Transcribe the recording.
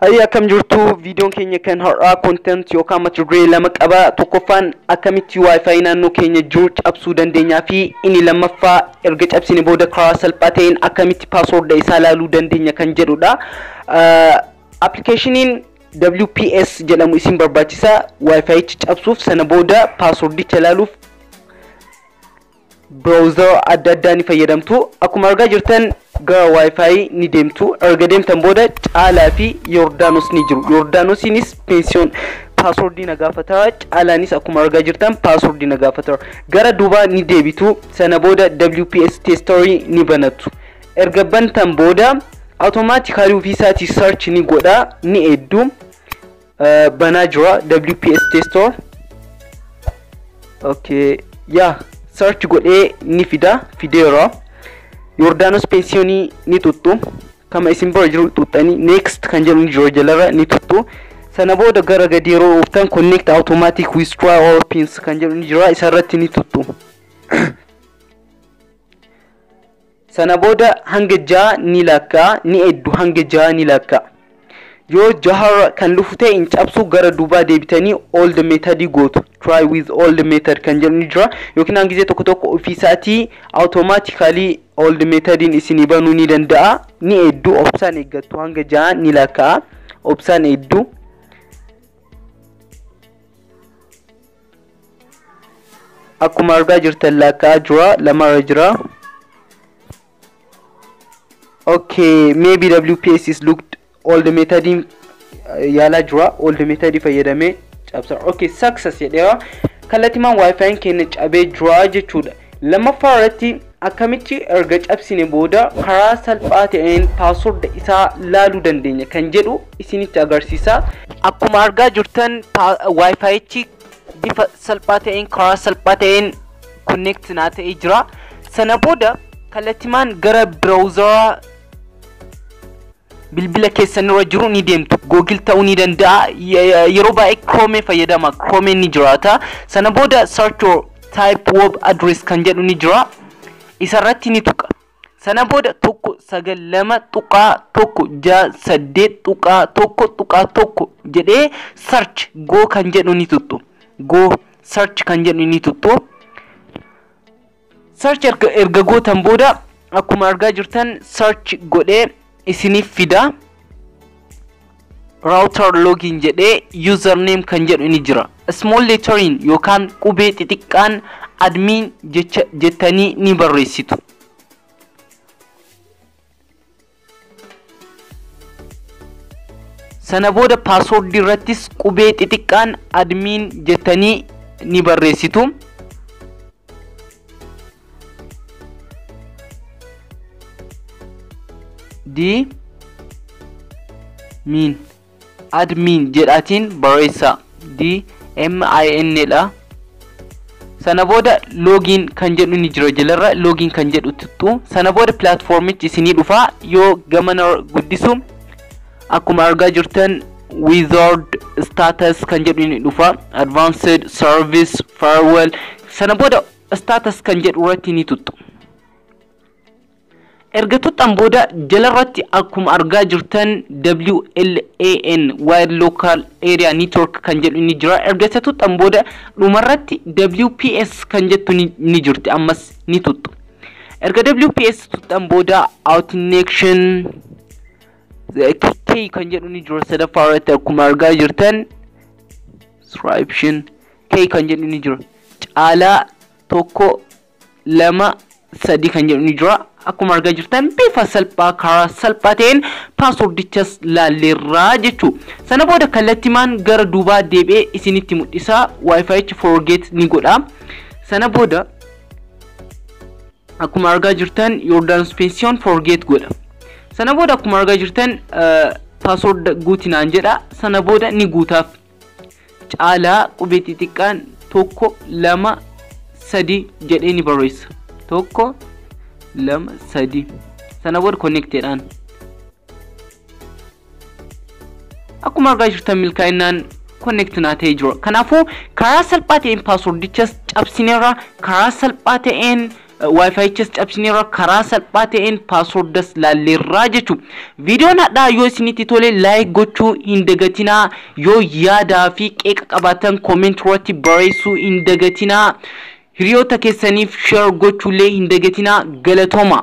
هيا كم جرتو فيديو كينيا كان هرا كونتنت يوكا ماتريال لما قبا توقفان اكاميتي واي فاي نانو كينيا جورج ابسودان دنيا في اني لما فا ارجع ابسيني بودا كراسل باتين اكاميتي باسورد دا يسالالو دندنيا كان جرودا applicationin WPS jalamu isin barbachisa wifi ابسوف سنه بودا باسورد دي تلالوف browser adadani fayyadamtu akuma argaa jirtan ga wifi ni deemtu arga deemtan booda caalaa fi Yordanos ni jiru Yordanosinis pension password dina gaafata caalanis akuma argaa jirtan password dina gaafata gara duba ni deebitu sana booda WPS teststory ni banatu erga bantan booda automatically ofisati search ni goda ni eddu banajra WPS teststory okay yeah search godhe ni fida fidera Yordanos pensioni ni tuttu kama isin jiru tuttani next kan jedhu ni jojalara ni tuttu sana booda gara gadiro uftan connect automatic withdraw all pins kan jedhu ni jira isarratti ni tuttu sana booda hangeja ni laka ni eddu hangeja ni laka yo jahar kan lufute in cabsu gara duba debitani all the method go to try with all the method kan jedhu ni jira yokin hangize tokko tokko ofisati automatically all the method in isini banu ni danda'a ni eddu option eeggattu hanga jaa ni laka option eddu akuma argaa jirtan laka jira lama jira okay maybe WPS is looked all the method in yala jira all the method fayyadame cabsa okay success yedha kallatiman wifi keenya cabe jira jechuudha lama farati akamitti erga cabsine booda karaa salphaatiin password isa laalu dandeenya kan jedhu isinitti agarsiisa akkuma argaa jirtan wifi chi bifa salphaatiin karaa salphaatiin connect na ta'ee jira sana booda kallatiman gara browser bilbila keessanirra jiru ni deemtu Google ta'uu ni danda'a yeroo baay'ee Chrome fayyadama Chrome ni jiraata sana booda search type web address kan jedhu ni jira isarratti ni tuqa sana booda tokko sagal lama tuqa tokko ja saddeet tuqa tokko jedhee search go kan jedhu ni tuttu go search kan jedhu ni tuttu search erga gootan booda akkuma argaa jirtan search godhee isini fida router login jedhee username kan jedhu ni jira small letterin yokan qubee xixiqqaan admin jettanii ni barreessitu sana booda password irrattis qubee xixiqqaan admin jettanii ni barreessitu di min admin jedhatiin barreessa di min la sana booda login kan jedhu ni jira jalarra login kan jedhu tuttu sana booda platformichi isini dhufa yo gamana guddisu akkuma argaa jirtan wizard status kan jedhu ni dhufa advanced service farewell sana booda status kan jedhu irratti ni tuttu erga tuttan booda jalarratti akkuma argaa jirtan WLAN wide local area network kan jedhu ni jira erga tuttan booda dhumarratti WPS kan jettu ni jirti ammas ni tuttu erga WPS tuttan booda authentication key kan jedhu ni jira sadaffaarratti akkuma argaa jirtan subscription key kan jedhu ni jira caala tokko lama sadi kan jedhu ni jira akkuma argaa jirtan bifa salphaa karaa salphaatiin passwordichas laalleerraa jechu sana booda kallattimaan gara duubaa deebi'ee isinitti mul'isa wifi forget ni godha sana booda akkuma argaa jirtan Yordanos pension forget godha sana booda akkuma argaa jirtan password guutinaan jedha sana booda ni guutaaf caalaa qubee xixiqqaan tokko lama sadi jedhee ni barreessa tokko lama sadi sana booda connected an akkuma argaa jirtan milkaa'inaan connect na ta'ee jira kanaafuu karaa salphaa ta'een passwordichas cabsineerra karaa salphaa ta'een wifi chest cabsinirra karaa salphaa ta'een passwordas laalleerraa jechu viidiyoon hadhaa yoo isiniti tole like gochuu hin dagatinaa yoo yaadaa fi qeeqa qabaatan comment irratti barreessuu hin dagatinaa hiriyoota keessaniif share gochuulee hin dagatinaa galatooma